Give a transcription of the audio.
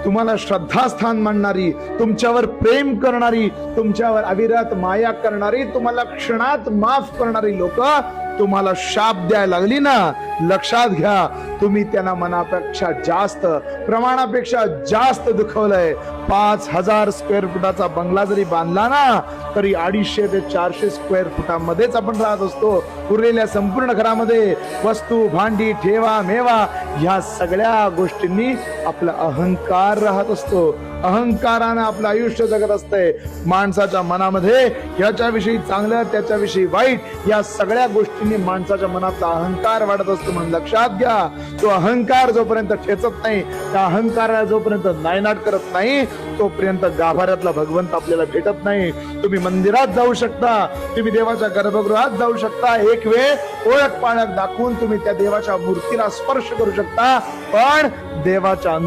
तुम्हाला श्रद्धास्थान मानणारी, तुमच्यावर प्रेम करणारी, तुमच्यावर अविरत माया करणारी, तुम्हाला क्षणात माफ करणारी लोक तुम्हाला शाप द्यायला लागली ना, लक्षात घ्या, तुम्ही त्यांना मनापेक्षा जास्त, प्रमाणापेक्षा जास्त दुखवलंय. 5,000 स्क्वेअर फुटाचा बंगला जरी बांधला ना, तरी 250 ते 400 स्क्वेअर फुटामध्येच आपण राहत असतो. उरलेल्या संपूर्ण घरामध्ये वस्तू, भांडी, ठेवा मेवा ह्या सगळ्या गोष्टींनी आपला अहंकार राहत असतो. अहंकारानं आपलं आयुष्य जगत असतंय. माणसाच्या मनामध्ये याच्याविषयी चांगलं, त्याच्याविषयी वाईट या सगळ्या गोष्टींनी माणसाच्या मनातला अहंकार वाढत असतो. म्हणून लक्षात घ्या, तो अहंकार जोपर्यंत ठेचत नाही, त्या अहंकाराला जोपर्यंत नायनाट करत नाही, तोपर्यंत गाभाऱ्यातला भगवंत आपल्याला भेटत नाही. तुम्ही मंदिरात जाऊ शकता, तुम्ही देवाच्या गर्भगृहात जाऊ शकता, एक वेळ ओळख पाळख दाखवून तुम्ही त्या देवाच्या मूर्तीला स्पर्श करू शकता, पण देवाच्या